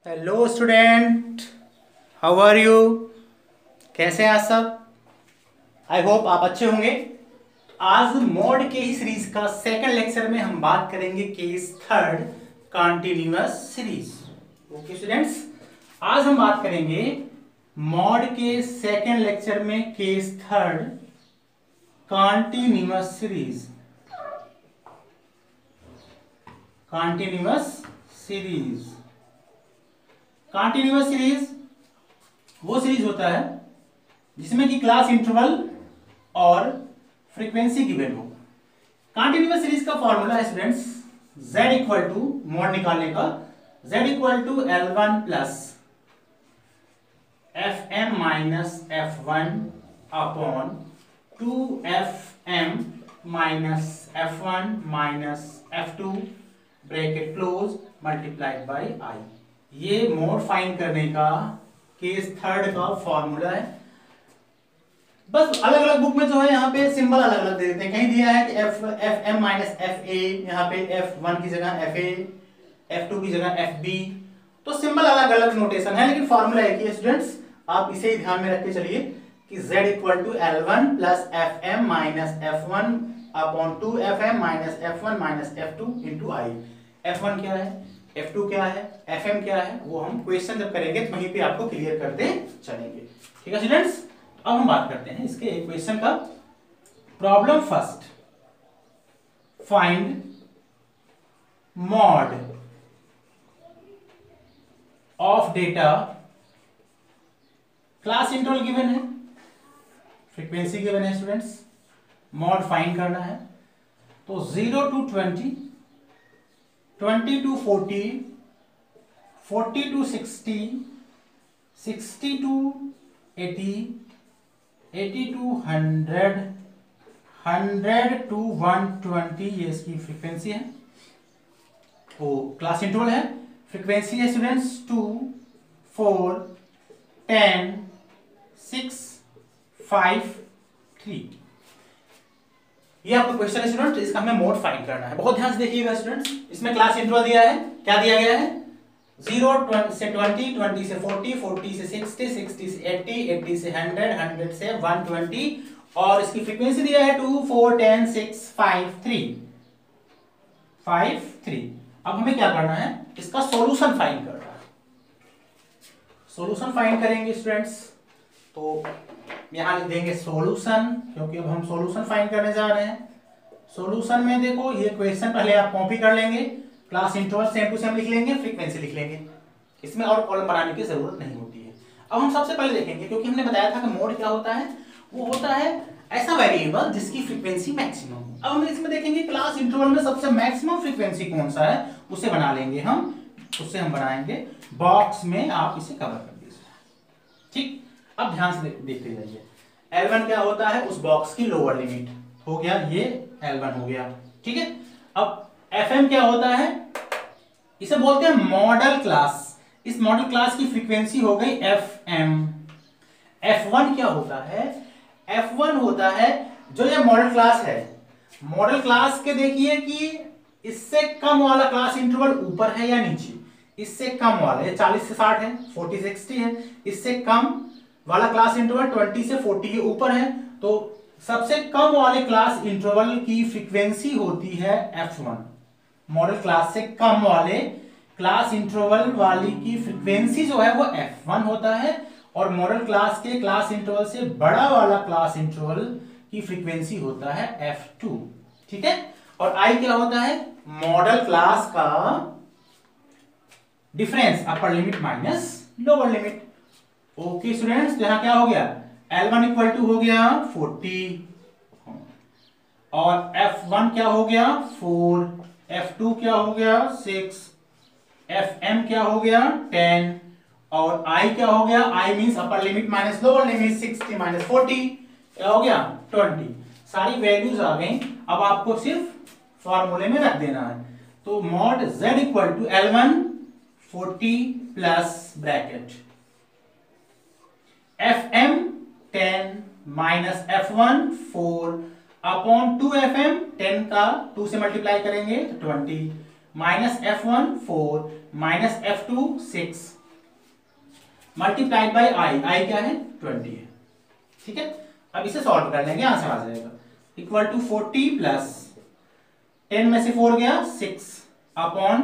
Hello student, how are you. कैसे हैं आप सब? आई होप आप अच्छे होंगे। आज मॉड के ही सीरीज का सेकंड लेक्चर में हम बात करेंगे case third continuous series. Okay students, आज हम बात करेंगे मॉड के सेकंड लेक्चर में case third continuous series. Continuous series continuous series वो सीरीज होता है जिसमें कि क्लास इंटरवल और फ्रीक्वेंसी गिवन हो। कॉन्टिन्यूअस सीरीज का फॉर्मूला है students, z equal to mode निकालने का, z equal to L1 plus Fm minus F1 upon 2Fm minus F1 minus F2 bracket close multiplied by I। ये mode find करने का case third का formula है। बस अलग अलग बुक में जो है यहाँ पे सिंबल अलग अलग दे देते हैं। कहीं दिया है कि f m minus f a, यहाँ पे F1 की जगह एफ ए, F2 की जगह एफ बी, तो सिंबल अलग अलग नोटेशन है लेकिन फॉर्मूला एक ही है स्टूडेंट्स। आप इसे ध्यान में रख के चलिए कि z equal to L1 plus f m minus F1 upon 2Fm minus F1 minus F2 into i. F1 क्या है, F2 क्या है, Fm क्या है, वो हम क्वेश्चन जब करेंगे तो वहीं पे आपको क्लियर करते चलेंगे। ठीक है स्टूडेंट्स, अब हम बात करते हैं इसके क्वेश्चन का। Problem first, find mod of data, class interval given है, फ्रीक्वेंसी गिवन है स्टूडेंट्स, मॉड फाइंड करना है। तो 0 to 20, 20 to 40, 40 to 60, 60 to 80, 80 to 100, 100 to 120, ये इसकी फ्रीक्वेंसी है। वो क्लास इंटरवल है। फ्रीक्वेंसी है स्टूडेंट्स 2, 4, 10, 6, 5, 3। ये आपका क्वेश्चन है स्टूडेंट, इसका हमें मोड फाइंड करना है। बहुत ध्यान से देखिएगा स्टूडेंट्स, इसमें क्लास इंटरवल दिया है। क्या दिया गया है? 0 से 20, 20 से 40, 40 से 60, 60 से 80, 80 से 100, 100 से 120, और इसकी फ्रीक्वेंसी दिया है 2, 4, 10, 6, 5, 3, 5, 3। अब हमें क्या करना है? इसका सॉल्यूशन फाइंड करना है। सॉल्यूशन फाइंड करेंगे स्टूडेंट्स, तो यहां लिख देंगे सॉल्यूशन, क्योंकि अब हम सॉल्यूशन फाइंड करने जा रहे हैं। सॉल्यूशन में देखो, ये क्वेश्चन पहले आप कॉपी कर लेंगे, class interval same to same लिख लेंगे, फ्रीक्वेंसी लिख लेंगे, इसमें और कॉलम बनाने की जरूरत नहीं होती है। अब हम सबसे पहले देखेंगे, क्योंकि हमने बताया था कि मोड क्या होता है, वो होता है ऐसा वेरिएबल जिसकी फ्रीक्वेंसी मैक्सिमम हो। अब हम इसमें देखेंगे क्लास इंटरवल में सबसे मैक्सिमम फ्रीक्वेंसी कौन सा है, उसे बना लेंगे हम, उससे हम बनाएंगे बॉक्स में, आप इसे कवर कर दीजिए। ठीक, अब ध्यान से देखते जाइए। L1 क्या होता है? उस बॉक्स की लोअर लिमिट हो गया, ये L1 हो गया। ठीक है, अब Fm क्या होता है? इसे बोलते हैं मॉडल क्लास। इस मॉडल क्लास की फ्रीक्वेंसी हो गई Fm। F1 क्या होता है? F1 होता है जो ये मॉडल क्लास है, मॉडल क्लास के देखिए कि इससे कम वाला क्लास इंटरवल ऊपर है या नीचे। इससे कम वाला, ये 40 से 60 है, 40 से 60 है, इससे कम वाला क्लास इंटरवल 20 से 40 के ऊपर है, तो सबसे कम वाले क्लास इंटरवल की फ्रीक्वेंसी होती है F1। मॉडल क्लास से कम वाले क्लास इंटरवल वाली की फ्रीक्वेंसी जो है वो F1 होता है, और मॉडल क्लास के क्लास इंटरवल से बड़ा वाला क्लास इंटरवल की फ्रीक्वेंसी होता है F2। ठीक है, और I क्या होता है? मॉडल क्लास का difference, upper limit minus lower limit. Okay students, तो यहां क्या हो गया? L1 इक्वल टू हो गया 40, और F1 क्या हो गया 4, F2 क्या हो गया 6, Fm क्या हो गया 10, और I क्या हो गया? I means upper limit minus lower limit, 60 minus 40 क्या हो गया 20। सारी वैल्यूज आ गई, अब आपको सिर्फ फॉर्मूले में रख देना है। तो mode Z equal to L1 40 plus bracket Fm 10 minus F1 4 upon 2Fm, 10 का 2 से मल्टीप्लाई करेंगे तो 20, minus F1 4 minus F2 6 multiplied by i क्या है 20 है। ठीक है, अब इसे सॉल्व कर लेंगे, आंसर आ जाएगा इक्वल टू 40 प्लस 10 में से 4 गया 6 अपॉन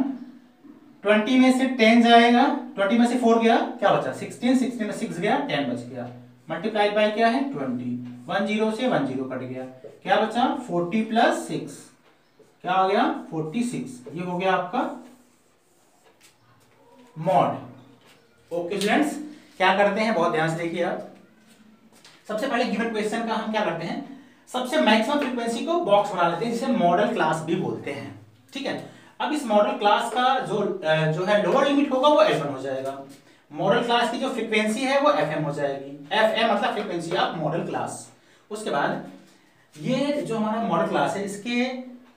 20 में से 10 जाएगा, 20 में से 4 गया क्या बचा 16, 16 में 6 गया 10 बच गया, मल्टीप्लाइड बाई क्या है 20, 1 0 से 1 0 कट गया, क्या बचा 40 प्लस 6 क्या आ गया 46। ये हो गया आपका मॉड। ओके स्टूडेंट्स, क्या करते हैं बहुत ध्यान से देखिए आप। सबसे पहले गिवन क्वेश्चन का हम क्या करते हैं, सबसे मैक्सिमम फ्रीक्वेंसी को बॉक्स बना लेते हैं जिसे मॉडल क्लास भी बोलते हैं। ठीक है, अब इस मॉडल क्लास का जो है लोअर लिमिट होगा वो F1 हो जाएगा, मॉडल क्लास की जो फ्रीक्वेंसी है वो FM हो जाएगी, FM मतलब फ्रीक्वेंसी ऑफ मॉडल क्लास। उसके बाद ये जो हमारा मॉडल क्लास है इसके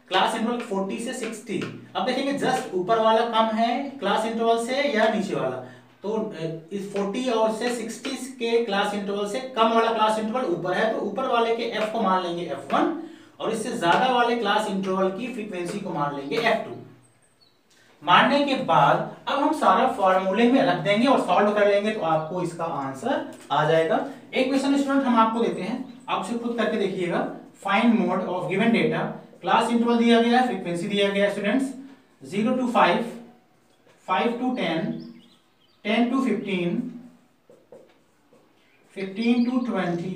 क्लास इंटरवल 40 से 60। अब देखेंगे जस्ट ऊपर वाला कम है क्लास इंटरवल से या नीचे वाला, तो इस 40 और से 60 के क्लास इंटरवल से कम वाला क्लास इंटरवल ऊपर है, तो ऊपर वाले के F को मान लेंगे F1 और इससे ज्यादा वाले क्लास इंटरवल की फ्रीक्वेंसी को मान लेंगे F2। मानने के बाद अब हम सारा फॉर्मूले में रख देंगे और सॉल्व कर लेंगे तो आपको इसका आंसर आ जाएगा। एक क्वेश्चन स्टूडेंट हम आपको देते हैं, आप उसे खुद करके देखिएगा। Find mode of given data, class interval दिया गया है, फ्रीक्वेंसी दिया गया है students 0 to 5, 5 to 10, 10 to 15, 15 to 20,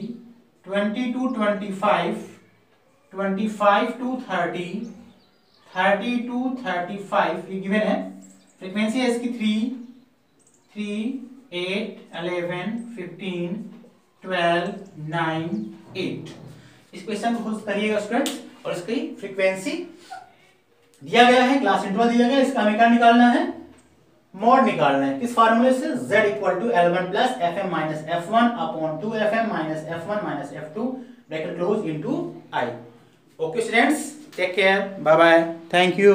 20 to 25, 25 to 30, 30 to 35 ये गिवन है। फ्रीक्वेंसी है इसकी 3, 8, 11, 15, 12, 9, 8। इस क्वेश्चन को खुद करिएगा स्टूडेंट्स और इसकी फ्रीक्वेंसी दिया गया है, क्लास इंटरवल दिया गया है, इसका हमें क्या निकालना है मॉड निकालना है। किस फार्मूले से Z equal to L1 plus FM minus F1 upon 2FM minus F1 minus F2 bracket close into I। Okay students, take care, bye bye, thank you.